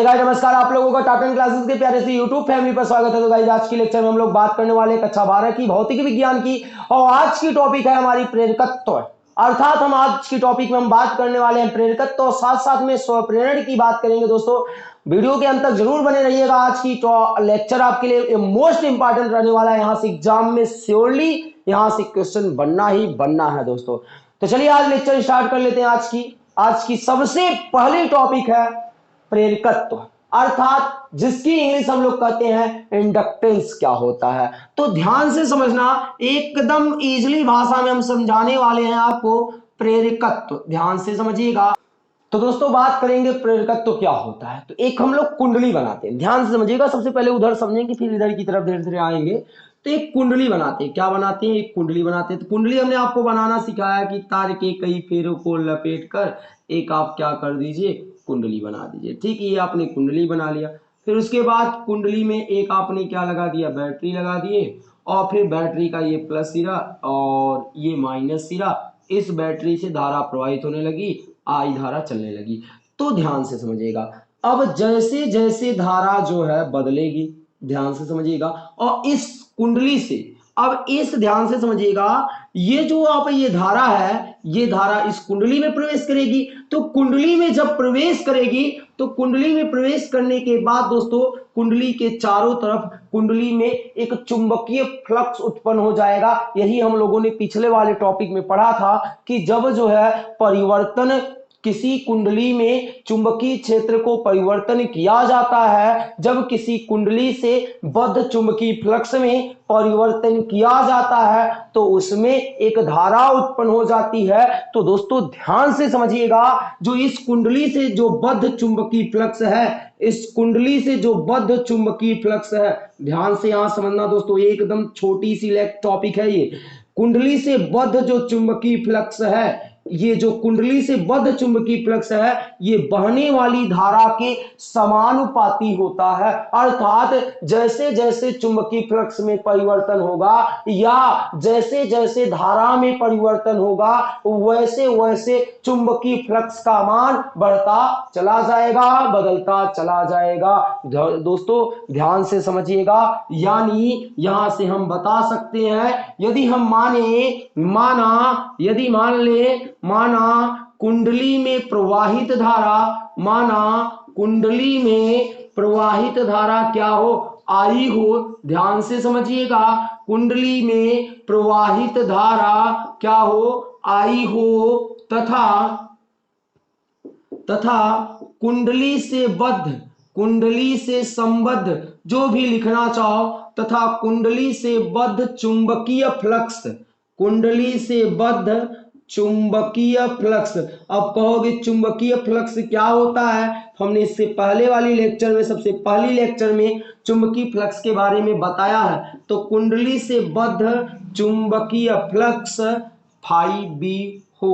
Hey guys नमस्कार, आप लोगों का टॉप 10 क्लासेस के प्यारे से यूट्यूब फैमिली पर स्वागत है। तो गाइस आज की लेक्चर में हम लोग बात करने वाले कक्षा 12 की भौतिक विज्ञान की, और आज की टॉपिक है हमारी प्रेरकत्व। अर्थात हम आज की टॉपिक में हम बात करने वाले हैं प्रेरकत्व और साथ साथ में स्वप्रेरण की बात करेंगे। दोस्तों वीडियो के अंत तक जरूर बने रहिएगा। आज की लेक्चर आपके लिए मोस्ट इंपॉर्टेंट रहने वाला है। यहाँ से एग्जाम में श्योरली यहाँ से क्वेश्चन बनना ही बनना है दोस्तों। तो चलिए आज लेक्चर स्टार्ट कर लेते हैं। आज की सबसे पहली टॉपिक है प्रेरकत्व, अर्थात जिसकी इंग्लिश हम लोग कहते हैं इंडक्टेंस क्या होता है। तो ध्यान से समझना, एकदम इजीली भाषा में हम समझाने वाले हैं आपको प्रेरकत्व, ध्यान से समझिएगा। तो दोस्तों बात करेंगे प्रेरकत्व क्या होता है। तो एक हम लोग कुंडली बनाते हैं, ध्यान से समझिएगा। सबसे पहले उधर समझेंगे फिर इधर की तरफ धीरे धीरे आएंगे। तो एक कुंडली बनाते हैं, क्या बनाते हैं, एक कुंडली बनाते हैं। तो कुंडली हमने आपको बनाना सिखाया कि तार के कई फेरों को लपेट कर एक आप क्या कर दीजिए, कुंडली बना दीजिए। ठीक है, ये आपने कुंडली बना लिया। फिर उसके बाद कुंडली में एक आपने क्या लगा दिया, बैटरी लगा दिए, और फिर बैटरी का ये प्लस सिरा और ये माइनस सिरा, इस बैटरी से धारा प्रवाहित होने लगी, आई धारा चलने लगी। तो ध्यान से समझिएगा, अब जैसे जैसे धारा जो है बदलेगी, ध्यान से समझिएगा, और इस कुंडली से अब इस ध्यान से समझिएगा, ये जो आप ये धारा है, ये धारा इस कुंडली में प्रवेश करेगी। तो कुंडली में जब प्रवेश करेगी तो कुंडली में प्रवेश करने के बाद दोस्तों कुंडली के चारों तरफ कुंडली में एक चुंबकीय फ्लक्स उत्पन्न हो जाएगा। यही हम लोगों ने पिछले वाले टॉपिक में पढ़ा था कि जब जो है परिवर्तन किसी कुंडली में चुंबकीय क्षेत्र को परिवर्तन किया जाता है, जब किसी कुंडली से बद्ध चुंबकीय फ्लक्स में परिवर्तन किया जाता है तो उसमें एक धारा उत्पन्न हो जाती है। तो दोस्तों ध्यान से समझिएगा, जो इस कुंडली से जो बद्ध चुंबकीय फ्लक्स है, इस कुंडली से जो बद्ध चुंबकीय फ्लक्स है, ध्यान से यहां समझना दोस्तों, एकदम छोटी सी टॉपिक है ये। कुंडली से बद्ध जो चुंबकीय फ्लक्स है, ये जो कुंडली से बद्ध चुंबकीय फ्लक्स है, ये बहने वाली धारा के समानुपाती होता है। अर्थात जैसे जैसे चुंबकीय फ्लक्स में परिवर्तन होगा या जैसे जैसे धारा में परिवर्तन होगा, वैसे वैसे चुंबकीय फ्लक्स का मान बढ़ता चला जाएगा, बदलता चला जाएगा। दोस्तों ध्यान से समझिएगा, यानी यहां से हम बता सकते हैं, यदि हम माना कुंडली में प्रवाहित धारा, कुंडली में प्रवाहित धारा क्या हो, आई हो। ध्यान से समझिएगा, कुंडली में प्रवाहित धारा क्या हो, आई हो, तथा कुंडली से संबद्ध जो भी लिखना चाहो, तथा कुंडली से बद्ध चुंबकीय फ्लक्स, कुंडली से बद्ध चुंबकीय फ्लक्स। अब कहोगे चुंबकीय फ्लक्स क्या होता है, हमने इससे पहले वाली लेक्चर में, सबसे पहली लेक्चर में चुंबकीय फ्लक्स के बारे में बताया है। तो कुंडली से बद्ध चुंबकीय फ्लक्स फाई बी हो,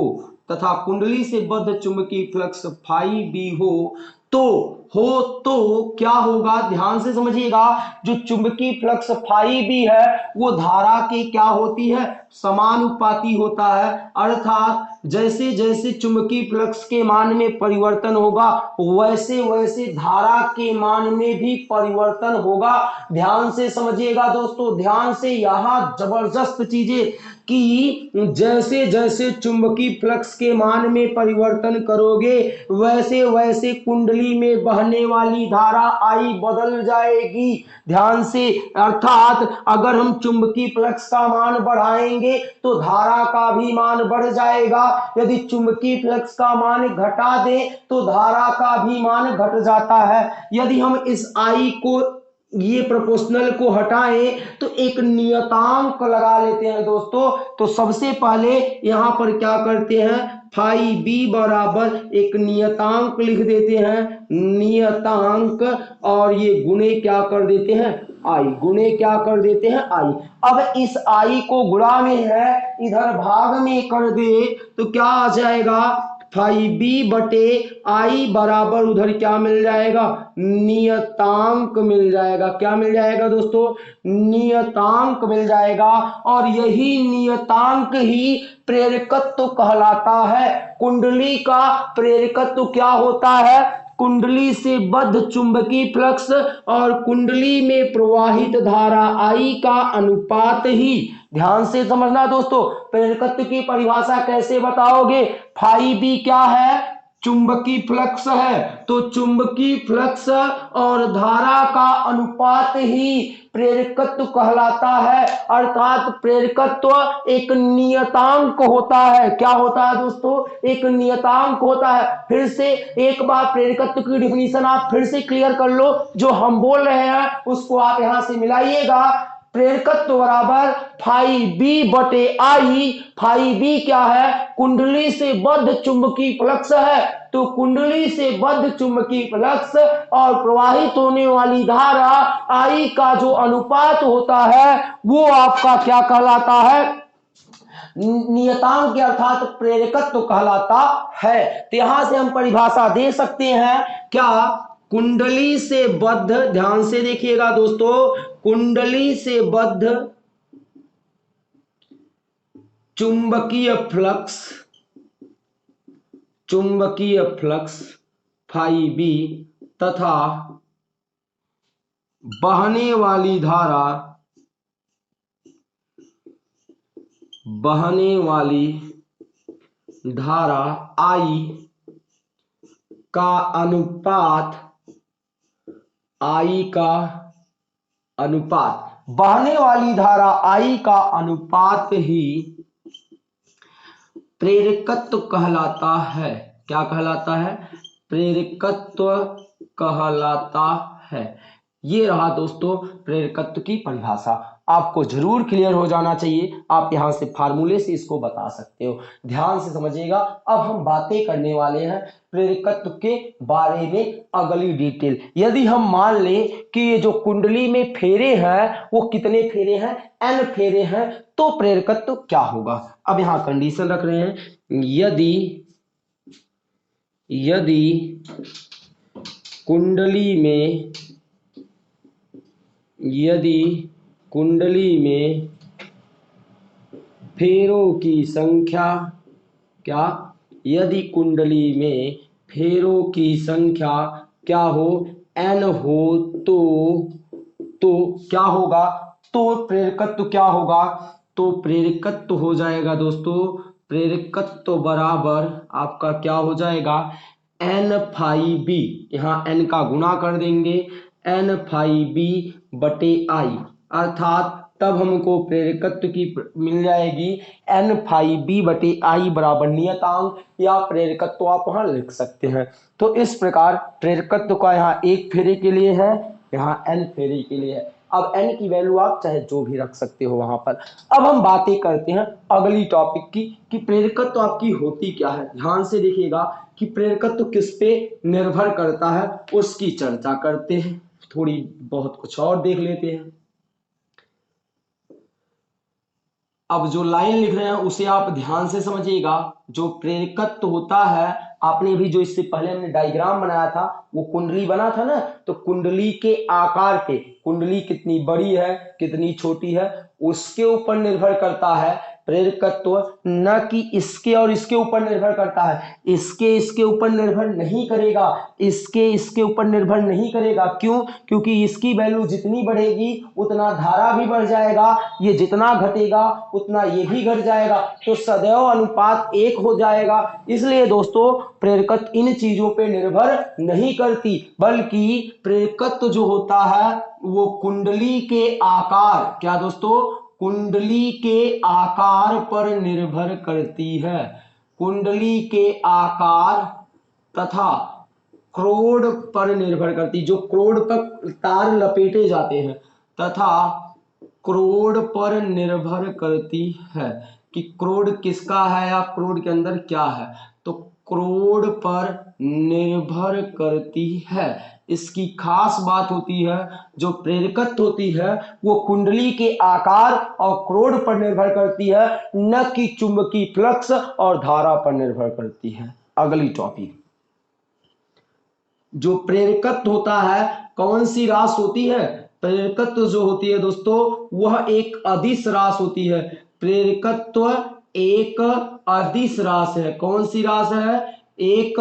तथा कुंडली से बद्ध चुंबकीय फ्लक्स फाई बी हो तो क्या होगा, ध्यान से समझिएगा, जो चुंबकीय फ्लक्स फाई बी है वो धारा के क्या होती है, समानुपाती होता है। अर्थात जैसे जैसे चुंबकीय फ्लक्स के मान में परिवर्तन होगा वैसे वैसे धारा के मान में भी परिवर्तन होगा। ध्यान से समझिएगा दोस्तों, ध्यान से, यहां जबरदस्त चीजें कि जैसे जैसे चुंबकीय फ्लक्स के मान में परिवर्तन करोगे वैसे वैसे कुंडली में बहने वाली धारा आई बदल जाएगी। ध्यान से, अर्थात अगर हम चुंबकीय फ्लक्स का मान बढ़ाएंगे तो धारा का भी मान बढ़ जाएगा, यदि चुंबकीय फ्लक्स का मान घटा दें तो धारा का भी मान घट जाता है। यदि हम इस आई को, ये प्रोपोर्शनल को हटाएं तो एक नियतांक लगा लेते हैं दोस्तों। तो सबसे पहले यहां पर क्या करते हैं, फाई बी बराबर एक नियतांक लिख देते हैं, नियतांक, और ये गुणे क्या कर देते हैं, आई, गुणे क्या कर देते हैं, आई। अब इस आई को गुणा में है, इधर भाग में कर दे तो क्या आ जाएगा, फाई बी बटे आई बराबर उधर क्या मिल जाएगा, नियतांक मिल जाएगा। क्या मिल जाएगा दोस्तों, नियतांक मिल जाएगा। और यही नियतांक ही प्रेरकत्व कहलाता है। कुंडली का प्रेरकत्व क्या होता है, कुंडली से बद्ध चुंबकीय फ्लक्स और कुंडली में प्रवाहित धारा I का अनुपात ही, ध्यान से समझना दोस्तों, प्रेरकत्व की परिभाषा कैसे बताओगे? फाई बी क्या है? चुंबकीय फ्लक्स है, तो चुंबकीय फ्लक्स और धारा का अनुपात ही प्रेरकत्व कहलाता है। अर्थात प्रेरकत्व एक नियतांक होता है। क्या होता है दोस्तों? एक नियतांक होता है। फिर से एक बार प्रेरकत्व की डिफिनीशन आप फिर से क्लियर कर लो, जो हम बोल रहे हैं उसको आप यहां से मिलाइएगा। प्रेरकत्व बराबर फाई बी बटे आई। फाई बी क्या है? कुंडली से बद्ध चुंबकीय फ्लक्स है, तो कुंडली से बद्ध चुंबकीय फ्लक्स और प्रवाहित होने वाली धारा आई का जो अनुपात होता है वो आपका क्या कहलाता है? नियतांक, अर्थात प्रेरकत्व कहलाता है। तो यहां से हम परिभाषा दे सकते हैं क्या? कुंडली से बद्ध, ध्यान से देखिएगा दोस्तों, कुंडली से बद्ध चुंबकीय फ्लक्स फाई बी तथा बहने वाली धारा आई का अनुपात, बहने वाली धारा आई का अनुपात ही प्रेरकत्व कहलाता है। क्या कहलाता है? प्रेरकत्व कहलाता है। ये रहा दोस्तों प्रेरकत्व की परिभाषा। आपको जरूर क्लियर हो जाना चाहिए। आप यहां से फार्मूले से इसको बता सकते हो। ध्यान से समझिएगा। अब हम बातें करने वाले हैं प्रेरकत्व के बारे में अगली डिटेल। यदि हम मान लें कि ये जो कुंडली में फेरे हैं वो कितने फेरे हैं? n फेरे हैं, तो प्रेरकत्व क्या होगा? अब यहां कंडीशन रख रहे हैं, यदि कुंडली में फेरों की संख्या क्या? यदि कुंडली में फेरों की संख्या क्या हो? n हो तो क्या होगा? तो प्रेरकत्व क्या होगा? तो प्रेरकत्व हो जाएगा दोस्तों, प्रेरकत्व बराबर आपका क्या हो जाएगा? n फाई बी, यहाँ n का गुणा कर देंगे, n फाई बी बटे आई, अर्थात तब हमको प्रेरकत्व की मिल जाएगी n फाई बी बटे आई बराबर नियतांक, या प्रेरकत्व आप वहां लिख सकते हैं। तो इस प्रकार प्रेरकत्व का यहाँ एक फेरे के लिए है, यहाँ n फेरे के लिए है। अब n की वैल्यू आप चाहे जो भी रख सकते हो वहां पर। अब हम बातें करते हैं अगली टॉपिक की कि प्रेरकत्व आपकी होती क्या है। ध्यान से देखिएगा कि प्रेरकत्व किस पे निर्भर करता है उसकी चर्चा करते हैं। थोड़ी बहुत कुछ और देख लेते हैं। अब जो लाइन लिख रहे हैं उसे आप ध्यान से समझिएगा। जो प्रेरकत्व होता है, आपने भी जो इससे पहले हमने डायग्राम बनाया था वो कुंडली बना था ना, तो कुंडली के आकार पे, कुंडली कितनी बड़ी है कितनी छोटी है उसके ऊपर निर्भर करता है प्रेरकत्व, न कि इसके और इसके ऊपर निर्भर करता है। इसके ऊपर निर्भर नहीं करेगा, इसके ऊपर निर्भर नहीं करेगा। क्यों? क्योंकि इसकी वैल्यू जितनी बढ़ेगी उतना धारा भी बढ़ जाएगा, ये जितना घटेगा उतना ये भी घट जाएगा, तो सदैव अनुपात 1 हो जाएगा। इसलिए दोस्तों प्रेरकत्व इन चीजों पे निर्भर नहीं करती, बल्कि प्रेरकत्व जो होता है वो कुंडली के आकार, क्या दोस्तों? कुंडली के आकार पर निर्भर करती है। कुंडली के आकार तथा क्रोड पर निर्भर करती, जो क्रोड पर तार लपेटे जाते हैं, तथा क्रोड पर निर्भर करती है कि क्रोड किसका है या क्रोड के अंदर क्या है, तो क्रोड पर निर्भर करती है। इसकी खास बात होती है जो प्रेरकत्व होती है वो कुंडली के आकार और क्रोड पर निर्भर करती है, न कि चुंबकीय फ्लक्स और धारा पर निर्भर करती है। अगली टॉपिक, जो प्रेरकत्व होता है कौन सी रास होती है? प्रेरकत्व जो होती है दोस्तों वह एक अदिश रास होती है। प्रेरकत्व एक अदिश रास है। कौन सी रास है? एक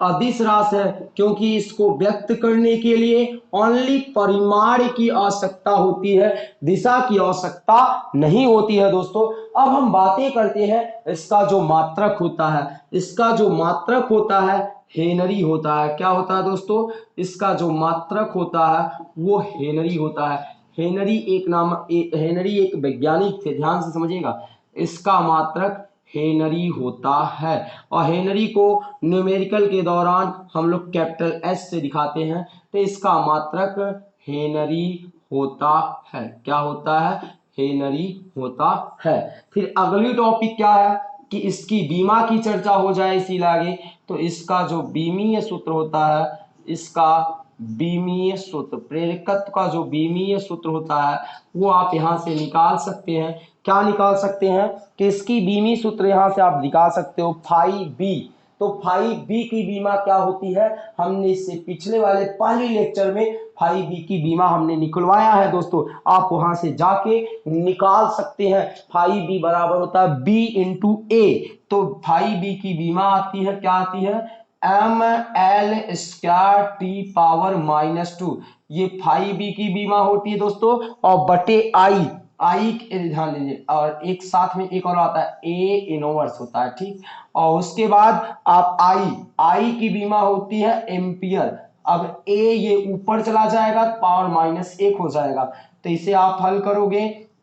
अदिश राशि है, क्योंकि इसको व्यक्त करने के लिए ओनली परिमाण की आवश्यकता होती है, दिशा की आवश्यकता नहीं होती है दोस्तों। अब हम बातें करते हैं इसका जो मात्रक होता है। इसका जो मात्रक होता है हेनरी होता है। क्या होता है दोस्तों? इसका जो मात्रक होता है वो हेनरी होता है। हेनरी हेनरी एक वैज्ञानिक थे, ध्यान से समझिएगा। इसका मात्रक हेनरी होता है और हेनरी को न्यूमेरिकल के दौरान हम लोग कैपिटल एस से दिखाते हैं, तो इसका मात्रक हेनरी होता है। क्या होता है? हेनरी होता है। फिर अगली टॉपिक क्या है कि इसकी बीमा की चर्चा हो जाए इसी लागे, तो इसका जो बीमीय सूत्र होता है, इसका बीमीय सूत्र, प्रेरकत्व का जो बीमीय सूत्र होता है वो आप यहां से निकाल सकते हैं। क्या निकाल सकते हैं कि इसकी बीमी सूत्र यहां से आप निकाल सकते हो फाई बी। तो फाई बी की बीमा क्या होती है? हमने इससे पिछले वाले पहले लेक्चर में फाई बी की बीमा हमने निकलवाया है दोस्तों, आप वहां से जाके निकाल सकते हैं। फाई बी बराबर होता है बी इंटू ए। तो फाई बी की बीमा आती है, क्या आती है? M L square T power -2। ये फाई बी की बीमा होती है दोस्तों, और बटे आई, आई ध्यान दीजिए, और एक साथ में एक और आता है ए इनवर्स होता है, ठीक। और उसके बाद आप आई की बीमा होती है एम्पियर। अब ए ये ऊपर चला जाएगा, पावर -1 हो जाएगा, तो इसे आप हल करोगे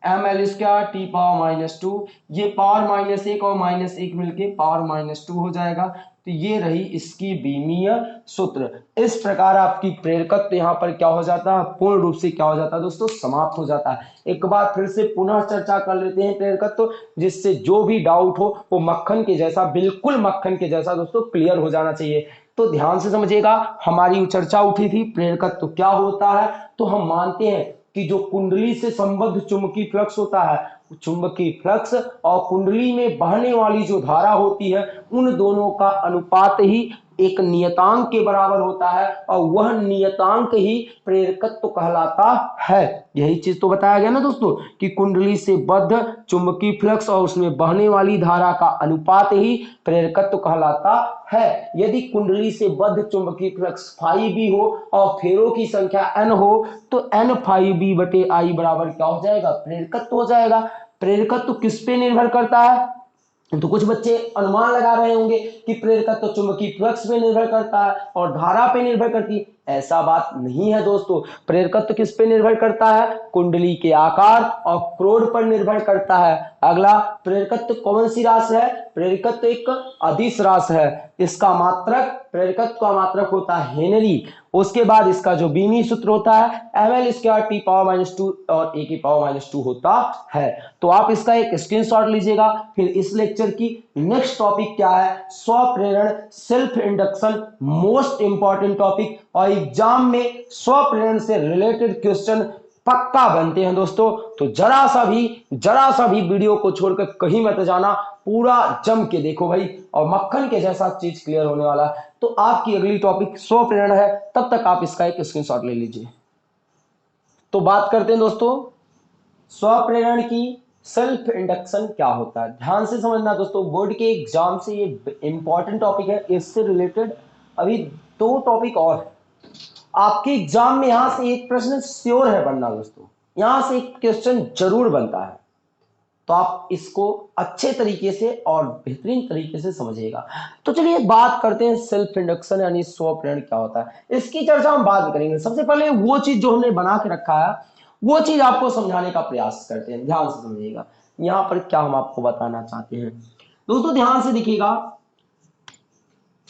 M L square T power -2, ये पावर -1 और -1 मिलके पावर -2 हो जाएगा। तो ये रही इसकी बीमीय सूत्र। इस प्रकार आपकी प्रेरकत्व यहाँ पर क्या हो जाता है? पूर्ण रूप से क्या हो जाता है दोस्तों? समाप्त हो जाता है। एक बार फिर से पुनः चर्चा कर लेते हैं प्रेरकत्व, जिससे जो भी डाउट हो वो मक्खन के जैसा, बिल्कुल मक्खन के जैसा दोस्तों क्लियर हो जाना चाहिए। तो ध्यान से समझिएगा, हमारी चर्चा उठी थी प्रेरकत्व क्या होता है। तो हम मानते हैं कि जो कुंडली से संबद्ध चुंबकीय फ्लक्स होता है, चुंबकीय फ्लक्स और कुंडली में बहने वाली जो धारा होती है, उन दोनों का अनुपात ही एक नियतांक के बराबर होता है, और वह नियतांक ही प्रेरकत्व कहलाता है। यही चीज तो बताया गया ना दोस्तों कि कुंडली से बद्ध चुंबकीय फ्लक्स और उसमें बहने वाली धारा का अनुपात ही प्रेरकत्व कहलाता है। यदि कुंडली से बद्ध चुंबकीय फ्लक्स फाई बी हो और फेरों की संख्या एन हो, तो एन फाई बी बटे आई बराबर क्या हो जाएगा? प्रेरकत्व हो जाएगा। प्रेरकत्व किस पे निर्भर करता है? तो कुछ बच्चे अनुमान लगा रहे होंगे कि प्रेरकत्व तो चुंबकीय फ्लक्स पे निर्भर करता है और धारा पे निर्भर करती है। ऐसा बात नहीं है दोस्तों। प्रेरकत्व किस पे निर्भर करता है? कुंडली के आकार और क्रोड पर निर्भर करता है। अगला, प्रेरकत्व कौन सी राशि है? प्रेरकत्व एक अदिश राशि है। इसका मात्रक, प्रेरकत्व का मात्रक होता है हेनरी। उसके बाद इसका जो बीमी सूत्र होता है M L square T power -2 और ए की पावर -2 होता है। तो आप इसका एक स्क्रीनशॉट लीजिएगा। फिर इस लेक्चर की नेक्स्ट टॉपिक क्या है? स्वप्रेरण, self induction, most important topic, और एग्जाम में स्वप्रेरण से रिलेटेड क्वेश्चन पक्का बनते हैं दोस्तों। तो जरा सा भी वीडियो को छोड़कर कहीं मत जाना, पूरा जम के देखो भाई, और मक्खन के जैसा चीज क्लियर होने वाला है। तो आपकी अगली टॉपिक स्वप्रेरण है, तब तक आप इसका एक स्क्रीनशॉट ले लीजिए। तो बात करते हैं दोस्तों स्वप्रेरण की, सेल्फ इंडक्शन क्या होता है। ध्यान से समझना दोस्तों, बोर्ड के एग्जाम से ये इंपॉर्टेंट टॉपिक है। इससे रिलेटेड अभी 2 टॉपिक और है आपके एग्जाम में। यहां से एक प्रश्न श्योर है बनना दोस्तों, यहां से एक क्वेश्चन जरूर बनता है। तो आप इसको अच्छे तरीके से और बेहतरीन तरीके से समझिएगा। तो चलिए बात करते हैं सेल्फ इंडक्शन यानी स्वप्रेरण क्या होता है। इसकी चर्चा हम बाद में करेंगे। सबसे पहले वो चीज जो हमने बना के रखा है वो चीज आपको समझाने का प्रयास करते हैं। ध्यान से समझिएगा यहां पर क्या हम आपको बताना चाहते हैं। दोस्तों ध्यान से देखिएगा,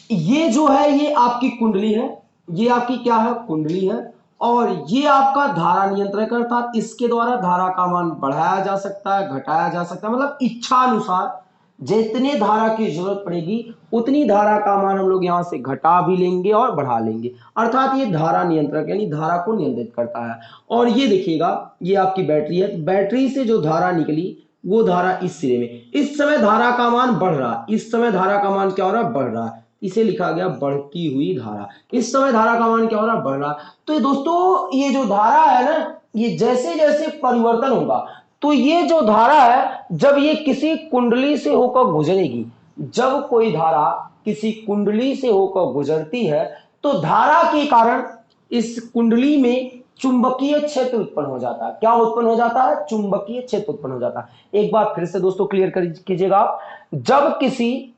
ये जो है ये आपकी कुंडली है, ये आपकी क्या है? कुंडली है। और ये आपका धारा नियंत्रक, अर्थात इसके द्वारा धारा का मान बढ़ाया जा सकता है, घटाया जा सकता है, मतलब इच्छा अनुसार जितने धारा की जरूरत पड़ेगी उतनी धारा का मान हम लोग यहां से घटा भी लेंगे और बढ़ा लेंगे। अर्थात ये धारा नियंत्रक यानी धारा को नियंत्रित करता है। और ये देखिएगा, ये आपकी बैटरी है, बैटरी से जो धारा निकली वो धारा इस सिरे में, इस समय धारा का मान बढ़ रहा है, इस समय धारा का मान क्या हो रहा है? बढ़ रहा है। इसे लिखा गया बढ़ती हुई धारा। इस समय धारा का मान क्या हो रहा है? बढ़ रहा। तो दोस्तों ये जो धारा है ना, ये जैसे जैसे परिवर्तन होगा, तो ये जो धारा है जब ये किसी कुंडली से होकर गुजरेगी, जब कोई धारा किसी कुंडली से होकर गुजरती है तो धारा के कारण इस कुंडली में चुंबकीय क्षेत्र उत्पन्न हो जाता है। क्या उत्पन्न हो जाता है? चुंबकीय क्षेत्र उत्पन्न हो जाता है। एक बार फिर से दोस्तों क्लियर कीजिएगा आप। जब किसी,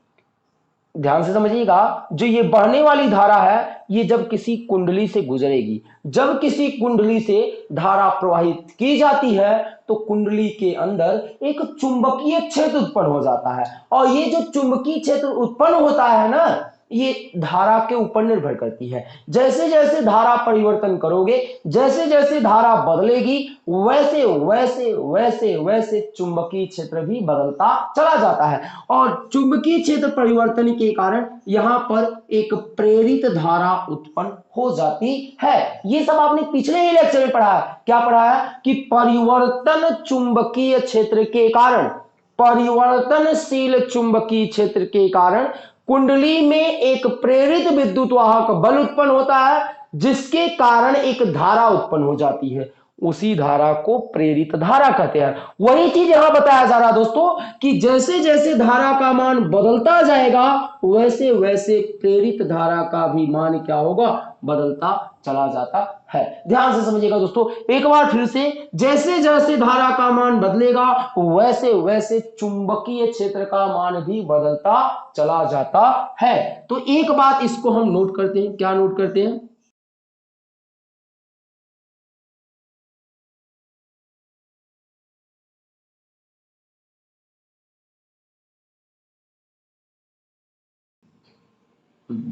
ध्यान से समझिएगा, जो ये बहने वाली धारा है ये जब किसी कुंडली से गुजरेगी, जब किसी कुंडली से धारा प्रवाहित की जाती है तो कुंडली के अंदर एक चुंबकीय क्षेत्र उत्पन्न हो जाता है। और ये जो चुंबकीय क्षेत्र उत्पन्न होता है ना, ये धारा के ऊपर निर्भर करती है। जैसे जैसे धारा परिवर्तन करोगे, जैसे जैसे धारा बदलेगी, वैसे वैसे वैसे वैसे चुंबकीय क्षेत्र भी बदलता चला जाता है। और चुंबकीय क्षेत्र परिवर्तन के कारण यहां पर एक प्रेरित धारा उत्पन्न हो जाती है। ये सब आपने पिछले ही लेक्चर में पढ़ा है। क्या पढ़ा है? कि परिवर्तन चुंबकीय क्षेत्र के कारण, परिवर्तनशील चुंबकीय क्षेत्र के कारण कुंडली में एक प्रेरित विद्युत वाहक बल उत्पन्न होता है, जिसके कारण एक धारा उत्पन्न हो जाती है। उसी धारा को प्रेरित धारा कहते हैं। वही चीज यहां बताया जा रहा है दोस्तों कि जैसे जैसे धारा का मान बदलता जाएगा वैसे वैसे प्रेरित धारा का भी मान क्या होगा? बदलता चला जाता है। ध्यान से समझिएगा दोस्तों, एक बार फिर से, जैसे जैसे धारा का मान बदलेगा वैसे वैसे चुंबकीय क्षेत्र का मान भी बदलता चला जाता है। तो एक बात इसको हम नोट करते हैं। क्या नोट करते हैं?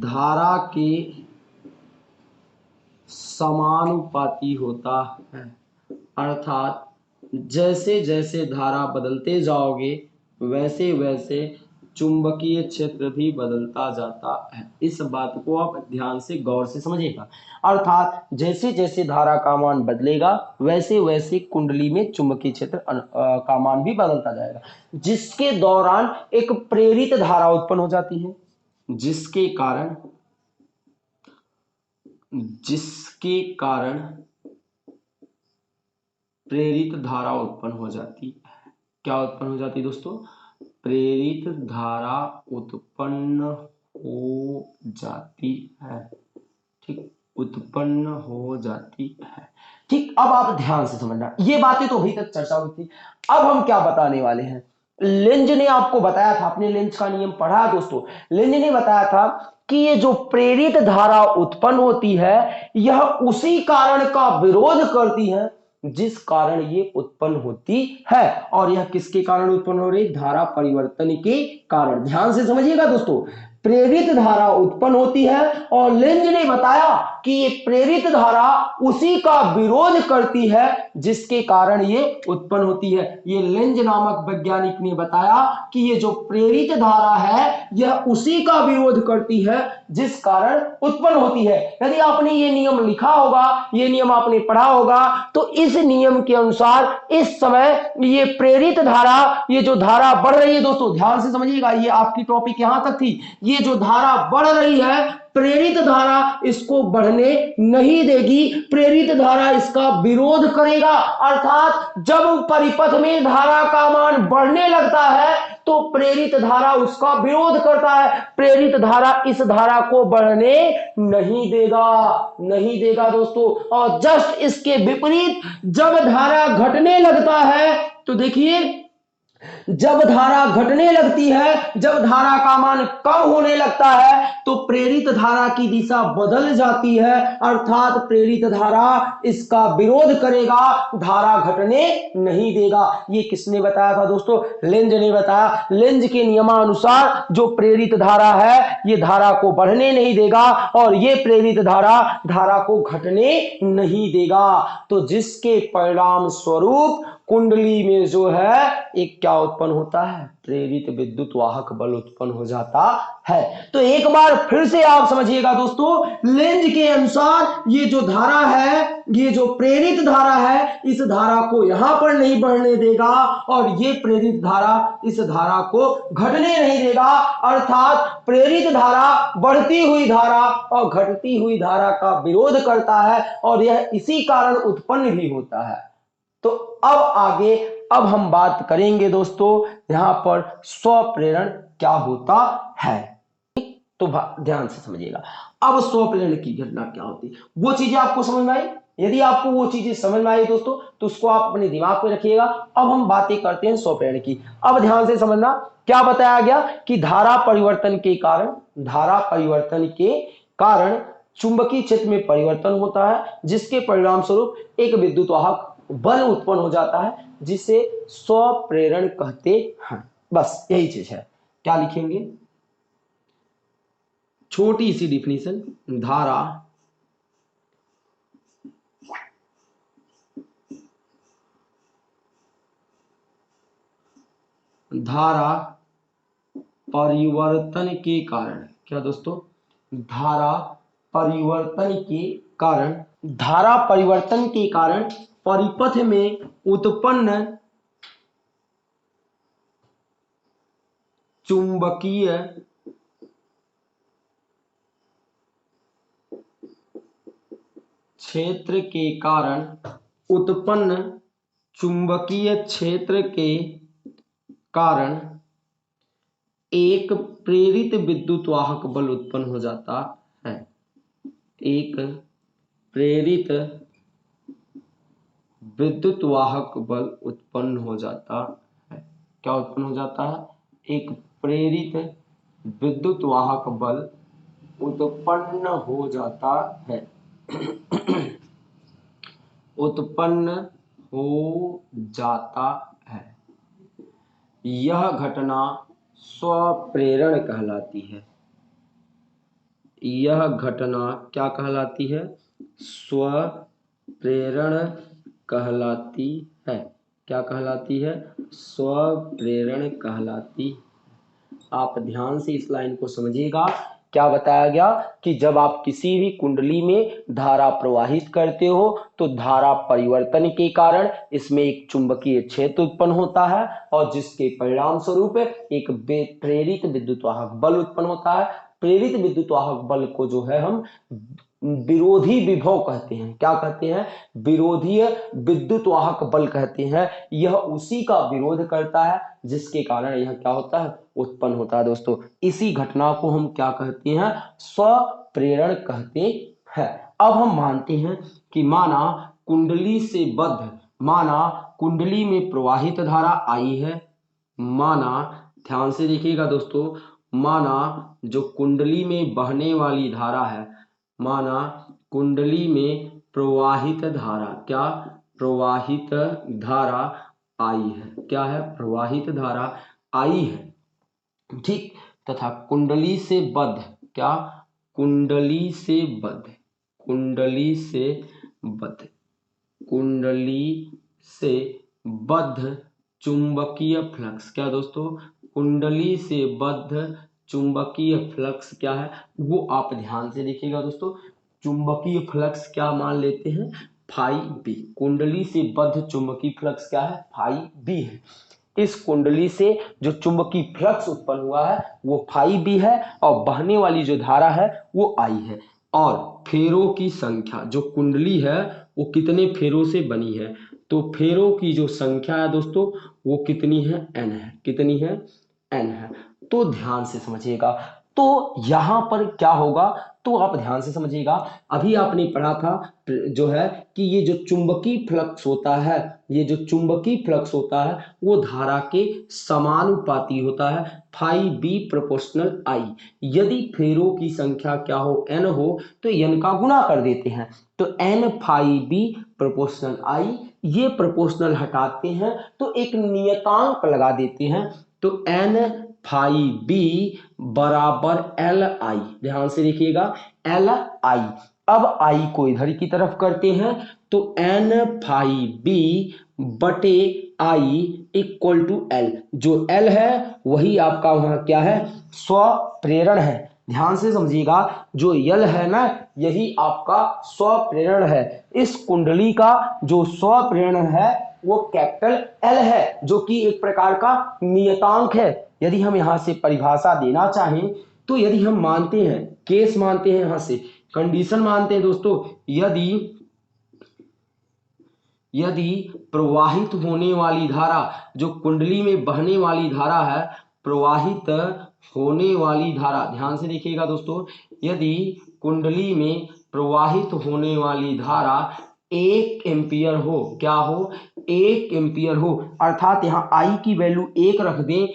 धारा के समानुपाती होता है, अर्थात जैसे जैसे धारा बदलते जाओगे वैसे वैसे चुंबकीय क्षेत्र भी बदलता जाता है। इस बात को आप ध्यान से गौर से समझिएगा। अर्थात जैसे जैसे धारा का मान बदलेगा वैसे वैसे कुंडली में चुंबकीय क्षेत्र का मान भी बदलता जाएगा, जिसके दौरान एक प्रेरित धारा उत्पन्न हो जाती है, जिसके कारण प्रेरित धारा उत्पन्न हो जाती है। क्या उत्पन्न हो जाती है दोस्तों? प्रेरित धारा उत्पन्न हो जाती है। ठीक, उत्पन्न हो जाती है। ठीक, अब आप ध्यान से समझना, ये बातें तो अभी तक चर्चा हुई थी। अब हम क्या बताने वाले हैं? लेंज ने आपको बताया था, आपने लेंज का नियम पढ़ा दोस्तों। लेंज ने बताया था कि ये जो प्रेरित धारा उत्पन्न होती है यह उसी कारण का विरोध करती है जिस कारण ये उत्पन्न होती है। और यह किसके कारण उत्पन्न हो रही? धारा परिवर्तन के कारण। ध्यान से समझिएगा दोस्तों, प्रेरित धारा उत्पन्न होती है और लेंज ने बताया कि ये प्रेरित धारा उसी का विरोध करती है जिसके कारण ये उत्पन्न होती है। ये लेंज नामक वैज्ञानिक ने बताया कि ये जो प्रेरित धारा है यह उसी का विरोध करती है जिस कारण उत्पन्न होती है। यदि आपने ये नियम लिखा होगा, ये नियम आपने पढ़ा होगा, तो इस नियम के अनुसार इस समय ये प्रेरित धारा, ये जो धारा बढ़ रही है दोस्तों, ध्यान से समझिएगा, ये आपकी टॉपिक यहां तक थी। ये जो धारा बढ़ रही है, प्रेरित धारा इसको बढ़ने नहीं देगी, प्रेरित धारा इसका विरोध करेगा। अर्थात जब परिपथ में धारा का मान बढ़ने लगता है तो प्रेरित धारा उसका विरोध करता है, प्रेरित धारा इस धारा को बढ़ने नहीं देगा दोस्तों। और जस्ट इसके विपरीत जब धारा घटने लगता है तो देखिए, जब धारा घटने लगती है, जब धारा का मान कम होने लगता है तो प्रेरित धारा की दिशा बदल जाती है, अर्थात प्रेरित धारा इसका विरोध करेगा, धारा घटने नहीं देगा। ये किसने बताया था दोस्तों? लेंज ने बताया। लेंज के नियमानुसार जो प्रेरित धारा है ये धारा को बढ़ने नहीं देगा और ये प्रेरित धारा को घटने नहीं देगा। तो जिसके परिणाम स्वरूप कुंडली में जो है एक क्या उत्पन्न होता है? प्रेरित विद्युत वाहक बल उत्पन्न हो जाता है। तो एक बार फिर से आप समझिएगा दोस्तों, लेंज के अनुसार ये जो धारा है, ये जो प्रेरित धारा है, इस धारा को यहां पर नहीं बढ़ने देगा और ये प्रेरित धारा इस धारा को घटने नहीं देगा। अर्थात प्रेरित धारा बढ़ती हुई धारा और घटती हुई धारा का विरोध करता है और यह इसी कारण उत्पन्न भी होता है। तो अब आगे, अब हम बात करेंगे दोस्तों यहां पर स्वप्रेरण क्या होता है। तो ध्यान से समझिएगा। अब स्वप्रेरण की घटना क्या होती है, वो चीजें आपको समझ में आई। यदि आपको वो चीजें समझ में आई दोस्तों, तो उसको आप अपने दिमाग में रखिएगा। अब हम बातें करते हैं स्वप्रेरण की। अब ध्यान से समझना, क्या बताया गया कि धारा परिवर्तन के कारण चुंबकीय क्षेत्र में परिवर्तन होता है, जिसके परिणाम स्वरूप एक विद्युत वाहक बल उत्पन्न हो जाता है, जिसे स्वप्रेरण कहते हैं। बस यही चीज है। क्या लिखेंगे, छोटी सी डिफिनीशन, धारा परिवर्तन के कारण, क्या दोस्तों, धारा परिवर्तन के कारण परिपथ में उत्पन्न चुंबकीय क्षेत्र के कारण एक प्रेरित विद्युत वाहक बल उत्पन्न हो जाता है। एक प्रेरित विद्युत वाहक बल उत्पन्न हो जाता है। क्या उत्पन्न हो जाता है, एक प्रेरित विद्युत वाहक बल उत्पन्न हो जाता है। उत्पन्न हो जाता है। यह घटना स्वप्रेरण कहलाती है। यह घटना क्या कहलाती है, स्वप्रेरण कहलाती है। क्या कहलाती है, स्वप्रेरण कहलाती। आप ध्यान से इस लाइन को समझिएगा। क्या बताया गया कि जब आप किसी भी कुंडली में धारा प्रवाहित करते हो, तो धारा परिवर्तन के कारण इसमें एक चुंबकीय क्षेत्र उत्पन्न होता है, और जिसके परिणाम स्वरूप एक प्रेरित विद्युत वाहक बल उत्पन्न होता है। प्रेरित विद्युत वाहक बल को जो है हम विरोधी विभव कहते हैं। क्या कहते हैं, विरोधी विद्युत वाहक बल कहते हैं। यह उसी का विरोध करता है, जिसके कारण यह क्या होता है, उत्पन्न होता है। दोस्तों, इसी घटना को हम क्या कहते हैं, स्वप्रेरण कहते हैं। अब हम मानते हैं कि माना कुंडली में प्रवाहित धारा आई है। माना, ध्यान से देखिएगा दोस्तों, माना जो कुंडली में बहने वाली धारा है, माना कुंडली में प्रवाहित धारा, क्या प्रवाहित धारा आई है। क्या है, प्रवाहित धारा आई है, ठीक। तथा कुंडली से बद्ध, क्या, कुंडली से बद्ध चुंबकीय फ्लक्स, क्या दोस्तों, कुंडली से बद्ध चुंबकीय फ्लक्स क्या है, वो आप ध्यान से देखिएगा दोस्तों। चुंबकीय फ्लक्स क्या मान लेते हैं, फाई बी। कुंडली से बद्ध चुंबकीय फ्लक्स क्या है, फाई बी है। इस कुंडली से जो चुंबकीय फ्लक्स उत्पन्न हुआ है वो फाई बी है, और बहने वाली जो धारा है वो आई है। और फेरों की संख्या, जो कुंडली है वो कितने फेरों से बनी है, तो फेरों की जो संख्या है दोस्तों वो कितनी है, एन है। कितनी है, एन है। तो ध्यान से समझिएगा। तो यहां पर क्या होगा, तो आप ध्यान से समझिएगा। अभी आपने पढ़ा था जो है कि ये जो चुंबकीय फ्लक्स होता है, वो धारा के समानुपाती होता है, फाई बी प्रोपोर्शनल आई। यदि फेरों की संख्या क्या हो, एन हो, तो एन का गुणा कर देते हैं, तो एन फाई बी प्रोपोर्शनल आई। ये प्रोपोर्शनल हटाते हैं तो एक नियतांक लगा देते हैं, तो एन फाई बी बराबर एल आई। ध्यान से देखिएगा, एल आई। अब आई को इधर की तरफ करते हैं, तो एन फाई बी बटे आई इक्वल टू एल। जो एल है वही आपका वहां क्या है, स्वप्रेरण है। ध्यान से समझिएगा, जो यल है ना, यही आपका स्वप्रेरण है। इस कुंडली का जो स्वप्रेरण है वो कैपिटल एल है, जो कि एक प्रकार का नियतांक है। यदि हम यहां से परिभाषा देना चाहें, तो यदि हम मानते हैं, केस मानते हैं, यहां से कंडीशन मानते हैं दोस्तों, यदि प्रवाहित होने वाली धारा, जो कुंडली में बहने वाली धारा है, प्रवाहित होने वाली धारा, ध्यान से देखिएगा दोस्तों, यदि कुंडली में प्रवाहित होने वाली धारा 1 एम्पियर हो, क्या हो, 1 एम्पियर हो, अर्थात यहाँ आई की वैल्यू 1 रख दें,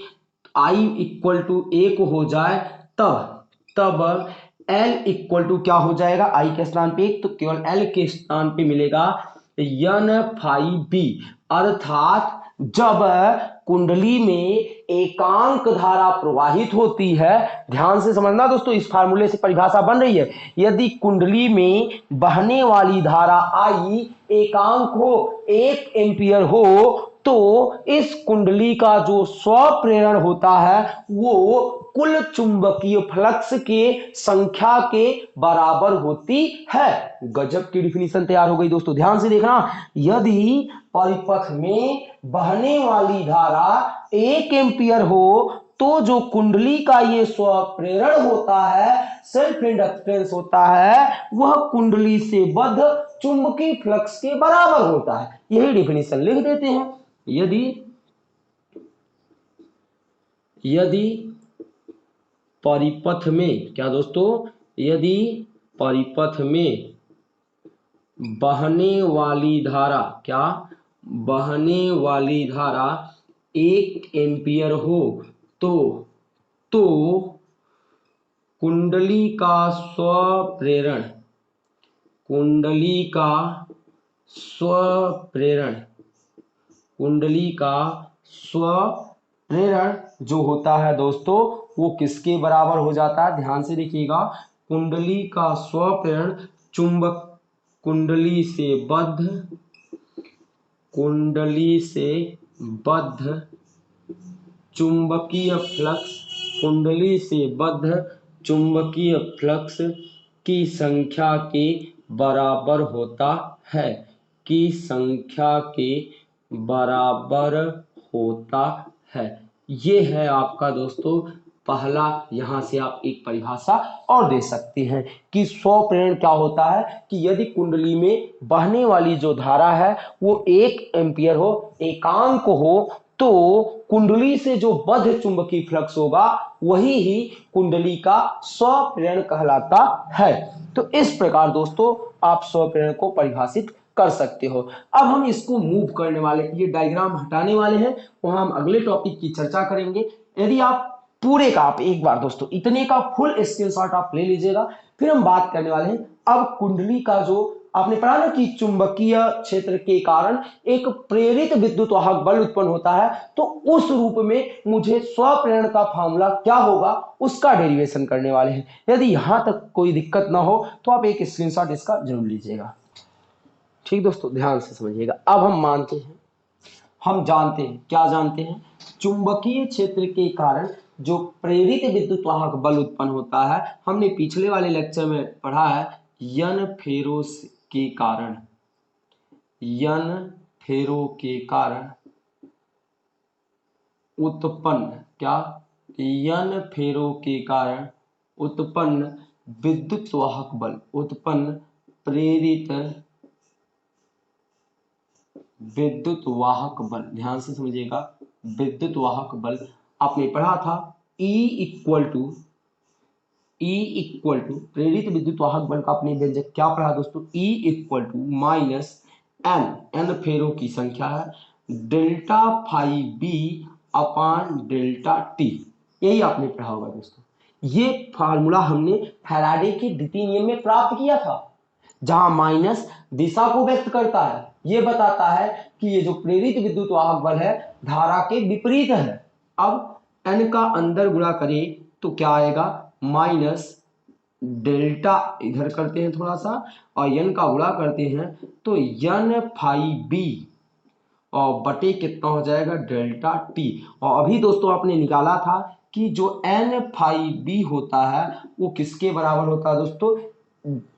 आई इक्वल टू 1 हो जाए, तब एल इक्वल टू क्या हो जाएगा, आई के स्थान पे 1, तो केवल एल के स्थान पे मिलेगा एन फाई बी, अर्थात जब कुंडली में एकांक धारा प्रवाहित होती है, ध्यान से समझना दोस्तों, इस फार्मूले से परिभाषा बन रही है, यदि कुंडली में बहने वाली धारा आई एकांक हो, 1 एम्पियर हो, तो इस कुंडली का जो स्वप्रेरण होता है वो कुल चुंबकीय फ्लक्स के संख्या के बराबर होती है। गजब की डिफिनीशन तैयार हो गई दोस्तों, ध्यान से देखना, यदि परिपथ में बहने वाली धारा 1 एम्पियर हो, तो जो कुंडली का ये स्वप्रेरण होता है, सेल्फ इंडक्टेंस होता है, वह कुंडली से बद्ध चुंबकीय फ्लक्स के बराबर होता है। यही डिफिनीशन लिख देते हैं। यदि परिपथ में, क्या दोस्तों, यदि परिपथ में बहने वाली धारा, क्या, बहने वाली धारा 1 एम्पियर हो, तो कुंडली का स्वप्रेरण, कुंडली का स्वप्रेरण, कुंडली का स्वप्रेरण जो होता है दोस्तों, वो किसके बराबर हो जाता है, ध्यान से देखिएगा, कुंडली का स्वप्रेरण चुंबक, कुंडली से बद्ध, कुंडली से बद्ध चुंबकीय फ्लक्स, कुंडली से बद्ध चुंबकीय फ्लक्स की संख्या के बराबर होता है, की संख्या के बराबर होता है। ये है आपका दोस्तों पहला, यहां से आप एक परिभाषा और दे सकते हैं कि स्वप्रेरण क्या होता है, कि यदि कुंडली में बहने वाली जो धारा है वो 1 एम्पियर हो, एकांक हो, तो कुंडली से जो बद्ध चुंबकीय फ्लक्स होगा वही ही कुंडली का स्वप्रेरण कहलाता है। तो इस प्रकार दोस्तों आप स्वप्रेरण को परिभाषित कर सकते हो। अब हम इसको मूव करने वाले, ये डायग्राम हटाने वाले हैं, वहां हम अगले टॉपिक की चर्चा करेंगे। यदि आप पूरे का, आप एक बार दोस्तों इतने का फुल स्क्रीनशॉट आप ले लीजिएगा, फिर हम बात करने वाले हैं अब कुंडली का, जो आपने पढ़ा ना कि चुंबकीय क्षेत्र के कारण एक प्रेरित विद्युत वाहक बल उत्पन्न होता है, तो उस रूप में मुझे स्वप्रेरण का फॉर्मूला क्या होगा उसका डेरिवेशन करने वाले हैं। यदि यहां तक कोई दिक्कत ना हो तो आप एक स्क्रीनशॉट इसका जरूर लीजिएगा। ठीक दोस्तों, ध्यान से समझिएगा। अब हम मानते हैं, हम जानते हैं, क्या जानते हैं, चुंबकीय क्षेत्र के कारण जो प्रेरित विद्युत वाहक बल उत्पन्न होता है, हमने पिछले वाले लेक्चर में पढ़ा है, यन फेरो के कारण, यन फेरो के कारण उत्पन्न, क्या, यन फेरो के कारण उत्पन्न विद्युत वाहक बल, उत्पन्न प्रेरित विद्युत वाहक बल, ध्यान से समझिएगा, विद्युत वाहक बल आपने पढ़ा था, E इक्वल टू प्रेरित विद्युत वाहक बल का अपने व्यंजक क्या पढ़ा दोस्तों, E equal to minus N फेरो की संख्या है, delta phi B upon delta T, यही आपने पढ़ा होगा दोस्तों। ये फार्मूला हमने फैराडे के द्वितीय नियम में प्राप्त किया था, जहां माइनस दिशा को व्यक्त करता है, ये बताता है कि ये जो प्रेरित विद्युत वाहक बल है धारा के विपरीत है। अब n का अंदर गुणा करें तो क्या आएगा, माइनस डेल्टा, इधर करते हैं थोड़ा सा, और n का गुणा करते हैं तो n फाई बी और बटे कितना हो जाएगा, डेल्टा टी। और अभी दोस्तों आपने निकाला था कि जो n फाई बी होता है वो किसके बराबर होता है दोस्तों,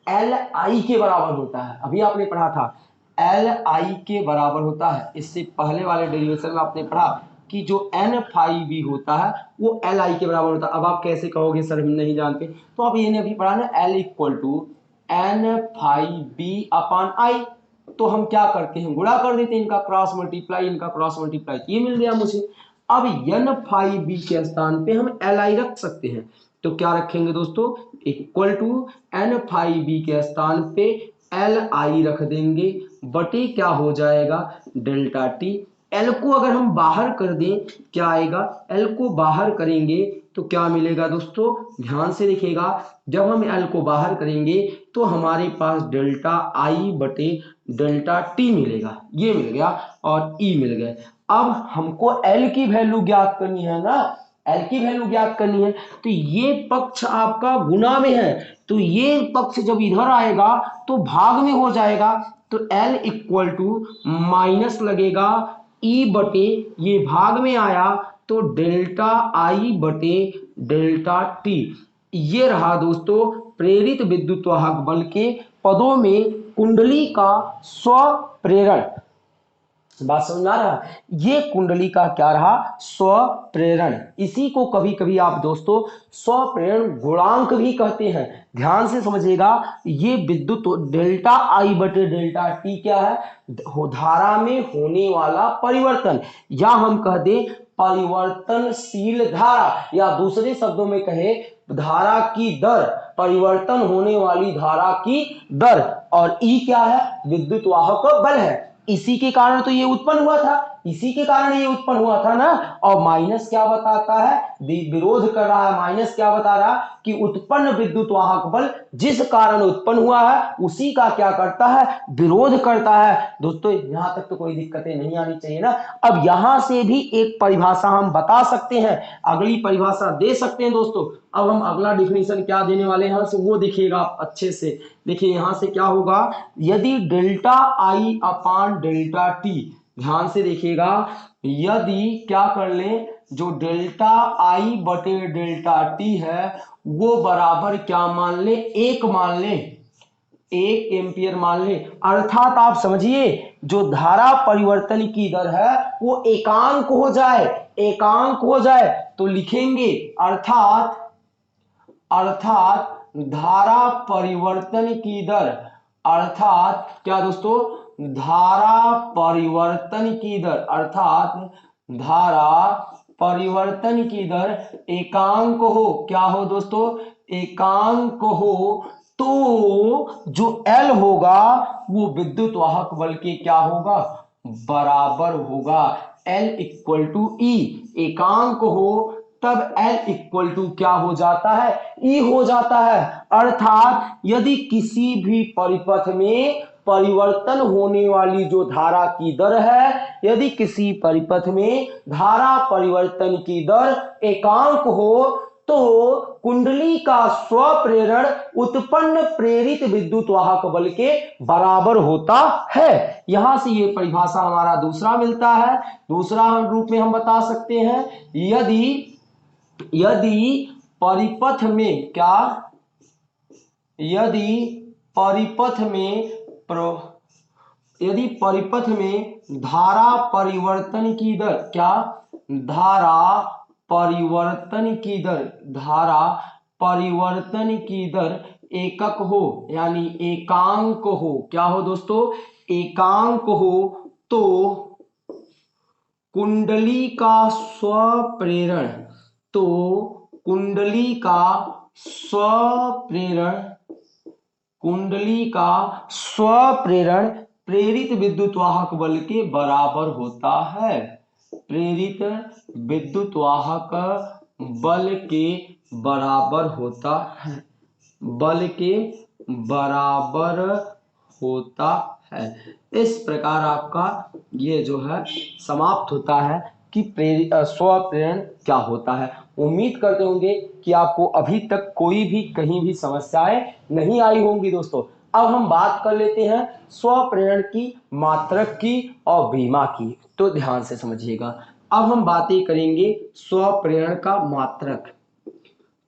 एल आई के बराबर होता है। अभी आपने पढ़ा था एल आई के बराबर होता है, इससे पहले वाले डेरिवेशन में आपने पढ़ा कि जो एन फाई बी होता है वो एल आई के बराबर होता है। अब आप कैसे कहोगे सर हम नहीं जानते, तो आप ये अभी पढ़ा ना, L equal to N phi B upon I, तो हम क्या करते हैं, गुणा कर देते हैं, इनका क्रॉस मल्टीप्लाई, इनका क्रॉस मल्टीप्लाई, ये मिल गया मुझे। अब n फाई बी के स्थान पे हम li रख सकते हैं, तो क्या रखेंगे दोस्तों, equal to n phi B के स्थान पे li रख देंगे, बटे क्या हो जाएगा डेल्टा टी। l को अगर हम बाहर कर दें क्या आएगा, l को बाहर करेंगे तो क्या मिलेगा दोस्तों, ध्यान से देखिएगा, जब हम l को बाहर करेंगे तो हमारे पास डेल्टा आई बटे डेल्टा टी मिलेगा, ये मिल गया और ई मिल गए। अब हमको l की वैल्यू ज्ञात करनी है ना, l की वैल्यू ज्ञात करनी है, तो ये पक्ष आपका गुना में है, तो ये पक्ष जब इधर आएगा तो भाग में हो जाएगा, तो l इक्वल टू माइनस लगेगा ई बटे, ये भाग में आया तो डेल्टा आई बटे डेल्टा टी। ये रहा दोस्तों प्रेरित विद्युत वाहक बल के पदों में कुंडली का स्वप्रेरण। बात समझ में आ रहा है, ये कुंडली का क्या रहा, स्वप्रेरण। इसी को कभी कभी आप दोस्तों स्वप्रेरण गुणांक भी कहते हैं, ध्यान से समझिएगा। ये विद्युत डेल्टा आई बटे डेल्टा टी क्या है, धारा में होने वाला परिवर्तन, या हम कह दें परिवर्तनशील धारा, या दूसरे शब्दों में कहे धारा की दर, परिवर्तन होने वाली धारा की दर, और ई क्या है, विद्युत वाहक बल है। इसी के कारण तो ये उत्पन्न हुआ था, इसी के कारण ये उत्पन्न हुआ था ना। और माइनस क्या बताता है, विरोध कर रहा है, माइनस क्या बता रहा कि उत्पन्न विद्युत वाहक बल जिस कारण उत्पन्न हुआ है उसी का क्या करता है, विरोध करता है। दोस्तों यहां तक तो कोई दिक्कतें नहीं आनी चाहिए ना। अब यहां से भी एक परिभाषा हम बता सकते हैं, अगली परिभाषा दे सकते हैं दोस्तों। अब हम अगला डिफिनीशन क्या देने वाले हैं से वो देखिएगा आप अच्छे से। देखिए यहां से क्या होगा, यदि डेल्टा आई अपान डेल्टा टी, ध्यान से देखिएगा, यदि क्या कर ले, जो डेल्टा आई बटे डेल्टा टी है वो बराबर क्या मान ले, एक मान ले, 1 एम्पियर मान ले, अर्थात आप समझिए जो धारा परिवर्तन की दर है वो एकांक हो जाए, एकांक हो जाए तो लिखेंगे अर्थात धारा परिवर्तन की दर, अर्थात क्या दोस्तों, धारा परिवर्तन की दर, अर्थात धारा परिवर्तन की दर एकांक हो, क्या हो दोस्तों, एकांक हो, तो जो L होगा वो विद्युत वाहक बल के क्या होगा, बराबर होगा। L इक्वल टू ई, एकांक हो तब L इक्वल टू क्या हो जाता है, E हो जाता है। अर्थात यदि किसी भी परिपथ में परिवर्तन होने वाली जो धारा की दर है, यदि किसी परिपथ में धारा परिवर्तन की दर एकांक हो तो कुंडली का स्वप्रेरण उत्पन्न प्रेरित विद्युत वाहक बल के बराबर होता है। यहां से ये परिभाषा हमारा दूसरा मिलता है। दूसरा रूप में हम बता सकते हैं, यदि परिपथ में क्या, यदि परिपथ में धारा परिवर्तन की दर क्या, धारा परिवर्तन की दर एकक हो, यानी एकांक हो, क्या हो दोस्तों, एकांक हो, तो कुंडली का स्वप्रेरण, तो कुंडली का स्वप्रेरण प्रेरित विद्युत वाहक बल के बराबर होता है, प्रेरित विद्युत वाहक बल के बराबर होता है, बल के बराबर होता है। इस प्रकार आपका ये जो है समाप्त होता है कि स्वप्रेरण क्या होता है। उम्मीद करते होंगे कि आपको अभी तक कोई भी कहीं भी समस्याएं नहीं आई होंगी दोस्तों। अब हम बात कर लेते हैं स्वप्रेरण की, मात्रक की और बीमा की, तो ध्यान से समझिएगा। अब हम बातें करेंगे स्वप्रेरण का मात्रक।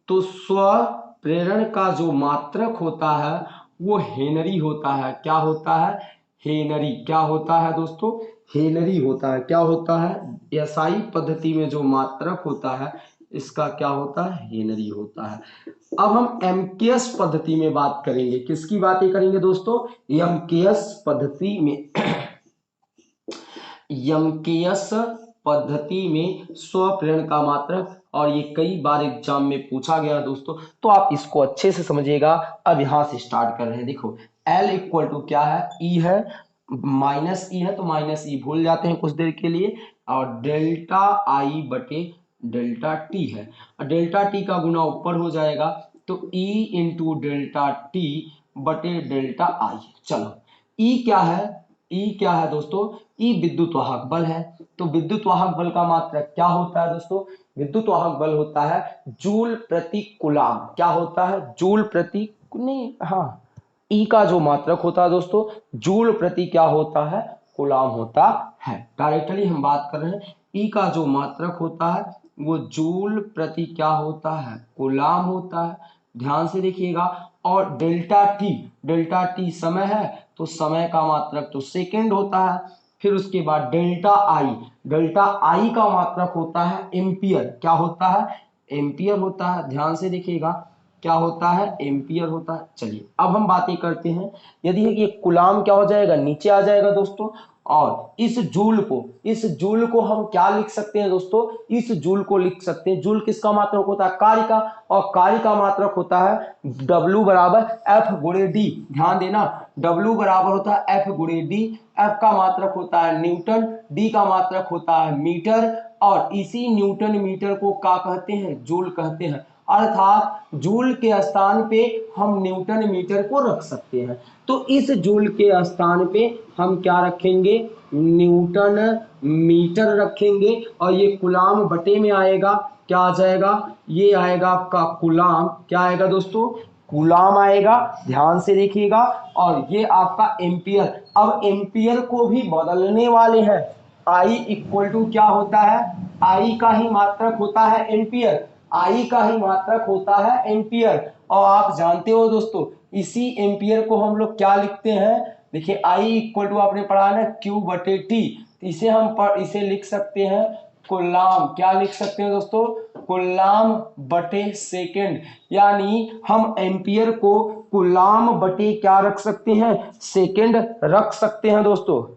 तो स्वप्रेरण का जो मात्रक होता है वो हेनरी होता है। क्या होता है, हेनरी। क्या होता है दोस्तों, हेनरी होता है। क्या होता है, एसआई पद्धति में जो मात्रक होता है इसका क्या होता है, हेनरी होता है। अब हम एमकेएस पद्धति में बात करेंगे। किसकी बातें करेंगे दोस्तों, एमकेएस पद्धति में। एमकेएस पद्धति में स्वप्रेरण का मात्रक, और ये कई बार एग्जाम में पूछा गया दोस्तों, तो आप इसको अच्छे से समझिएगा। अब यहाँ से स्टार्ट कर रहे हैं। देखो L इक्वल टू क्या है, E है, माइनस E है तो माइनस E भूल जाते हैं कुछ देर के लिए, और डेल्टा I बटे डेल्टा टी है, और डेल्टा टी का गुना ऊपर हो जाएगा तो E इंटू डेल्टा टी बटे डेल्टा आई। चलो E क्या है, E क्या है दोस्तों, E विद्युत वाहक बल है। तो विद्युत वाहक बल का मात्रक क्या होता है दोस्तों, विद्युत वाहक बल होता है जूल प्रति कूलाम। क्या होता है, जूल प्रति, नहीं हाँ, ई का जो मात्रक होता है दोस्तों, जूल प्रति क्या होता है, कूलाम होता है। डायरेक्टली हम बात कर रहे हैं, ई का जो मात्रक होता है वो जूल प्रति क्या होता है, कूलाम होता है। ध्यान से देखिएगा। और डेल्टा टी समय है तो समय का मात्रक तो सेकंड होता है। फिर उसके बाद डेल्टा आई का मात्रक होता है एम्पियर। क्या होता है, एम्पियर होता है। ध्यान से देखिएगा, क्या होता है, एम्पियर होता है। चलिए अब हम बातें करते हैं, यदि ये कूलाम क्या हो जाएगा, नीचे आ जाएगा दोस्तों। और इस जूल को हम क्या लिख सकते हैं दोस्तों, इस जूल को लिख सकते हैं, जूल किसका मात्रक होता है, कार्य का, और कार्य का मात्रक होता है W बराबर F गुणे D। ध्यान देना, W बराबर होता है F गुणे D। F का मात्रक होता है न्यूटन, D का मात्रक होता है मीटर, और इसी न्यूटन मीटर को क्या कहते हैं, जूल कहते हैं। अर्थात जूल के स्थान पे हम न्यूटन मीटर को रख सकते हैं। तो इस जूल के स्थान पे हम क्या रखेंगे, न्यूटन मीटर रखेंगे, और ये कूलाम बटे में आएगा, क्या आ जाएगा, ये आएगा आपका कूलाम। क्या आएगा दोस्तों, कूलाम आएगा। ध्यान से देखिएगा। और ये आपका एम्पियर। अब एम्पियर को भी बदलने वाले हैं। आई इक्वल टू क्या होता है, आई का ही मात्रक होता है एम्पियर, आई का ही मात्रक होता है एम्पियर। और आप जानते हो दोस्तों, इसी एम्पियर को हम लोग क्या लिखते हैं, देखिए आई इक्वल टू आपने पढ़ा ना क्यू बटे टी, इसे हम इसे लिख सकते हैं कूलाम। क्या लिख सकते हैं दोस्तों, कूलाम बटे सेकंड। यानी हम एम्पियर को कूलाम बटे क्या रख सकते हैं, सेकंड रख सकते हैं दोस्तों।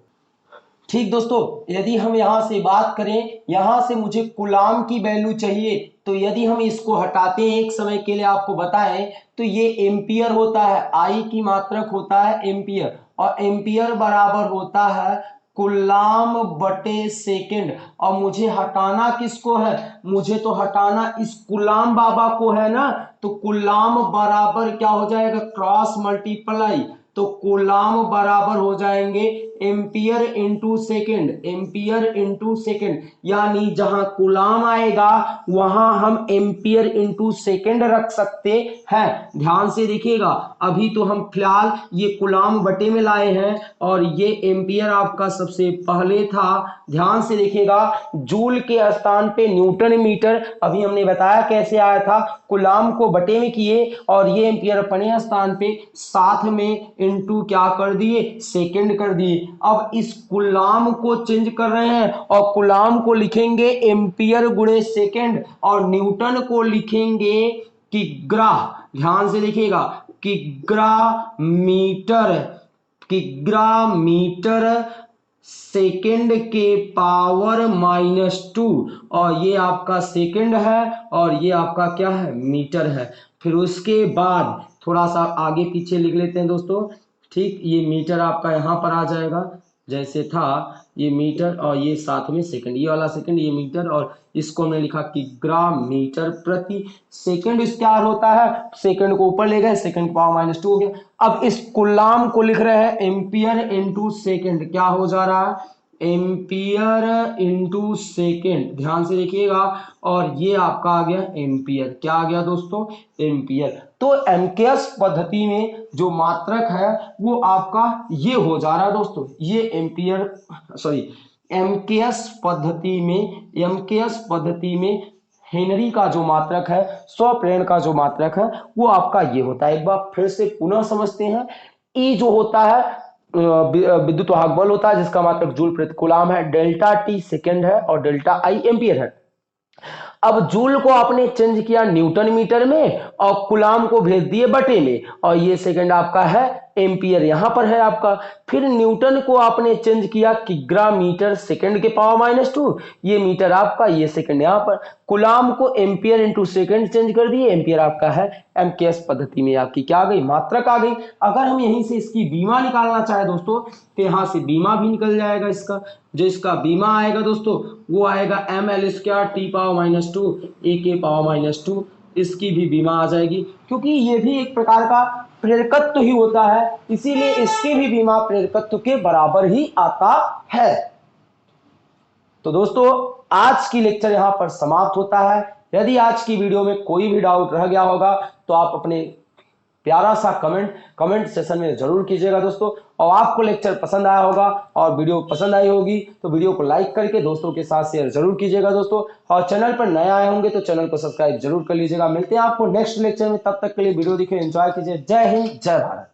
ठीक दोस्तों, यदि हम यहां से बात करें, यहां से मुझे कूलाम की वैल्यू चाहिए, तो यदि हम इसको हटाते हैं एक समय के लिए, आपको बताएं तो ये एम्पियर होता है, आई की मात्रक होता है एम्पियर, और एम्पियर बराबर होता है कूलाम बटे सेकंड। और मुझे हटाना किसको है, मुझे तो हटाना इस कूलाम बाबा को है ना, तो कूलाम बराबर क्या हो जाएगा, क्रॉस मल्टीप्लाई, तो कूलाम बराबर हो जाएंगे ampere into second, ampere into second. यानी जहां कूलाम आएगा वहां हम एम्पियर इंटू सेकेंड रख सकते हैं। ध्यान से देखिएगा, अभी तो हम फिलहाल ये कूलाम बटे में लाए हैं, और ये एम्पियर आपका सबसे पहले था। ध्यान से देखिएगा, जूल के स्थान पे न्यूटन मीटर, अभी हमने बताया कैसे आया था, कूलाम को बटे में किए, और ये एम्पियर अपने स्थान पे साथ में इंटू क्या कर दिए, सेकेंड कर दिए। अब इस कूलाम को चेंज कर रहे हैं, और कूलाम को लिखेंगे एम्पियर गुणे सेकेंड, और न्यूटन को लिखेंगे किग्रा। ध्यान से देखिएगा, किग्रा मीटर सेकेंड के पावर -2, और ये आपका सेकेंड है, और ये आपका क्या है, मीटर है। फिर उसके बाद थोड़ा सा आगे पीछे लिख लेते हैं दोस्तों। ठीक, ये मीटर आपका यहाँ पर आ जाएगा, जैसे था ये मीटर, और ये साथ में सेकंड, ये वाला सेकंड, ये मीटर, और इसको हमने लिखा कि ग्राम मीटर प्रति सेकंड। इसका होता है, सेकंड को ऊपर ले गए, सेकंड पावर -2 हो गया। अब इस कूलाम को लिख रहे हैं एम्पियर इंटू सेकेंड। क्या हो जा रहा है, एम्पियर इंटू सेकेंड। ध्यान से देखिएगा, और ये आपका आ गया एम्पियर। क्या आ गया दोस्तों, एम्पियर। तो एमकेएस पद्धति में जो मात्रक है वो आपका ये हो जा रहा है दोस्तों, ये एम्पियर, सॉरी, एमकेएस पद्धति में हेनरी का जो मात्रक है, स्वप्रेरण का जो मात्रक है, वो आपका ये होता है। एक बार फिर से पुनः समझते हैं। ई जो होता है विद्युत वाहक बल होता है, जिसका मात्रक जूल प्रति कूलाम है, डेल्टा टी सेकेंड है, और डेल्टा आई एम्पियर है। अब जूल को आपने चेंज किया न्यूटन मीटर में और कूलाम को भेज दिए बटे में, और ये सेकंड आपका है एम्पियर यहां पर है आपका। फिर न्यूटन को आपने चेंज किया किग्रा मीटर सेकंड के पावर -2, ये मीटर आपका, ये सेकंड यहां पर। कूलाम को एम्पियर इंटू सेकंड चेंज कर दिए, एम्पियर आपका है एमकेएस पद्धति में आपकी क्या आ गई, मात्रक आ गई। अगर हम यहीं से इसकी बीमा निकालना चाहे दोस्तों तो यहां से बीमा भी निकल जाएगा इसका। जो इसका बीमा आएगा दोस्तों वो आएगा ml² t पावर -2 a के पावर -2, इसकी भी बीमा आ जाएगी, क्योंकि ये भी एक प्रकार का प्रेरकत्व ही होता है, इसीलिए इसकी भी बीमा प्रेरकत्व के बराबर ही आता है। तो दोस्तों आज की लेक्चर यहां पर समाप्त होता है। यदि आज की वीडियो में कोई भी डाउट रह गया होगा तो आप अपने प्यारा सा कमेंट सेशन में जरूर कीजिएगा दोस्तों। और आपको लेक्चर पसंद आया होगा और वीडियो पसंद आई होगी तो वीडियो को लाइक करके दोस्तों के साथ शेयर जरूर कीजिएगा दोस्तों। और चैनल पर नए आए होंगे तो चैनल को सब्सक्राइब जरूर कर लीजिएगा। मिलते हैं आपको नेक्स्ट लेक्चर में, तब तक के लिए वीडियो देखिए, एंजॉय कीजिए। जय हिंद, जय भारत।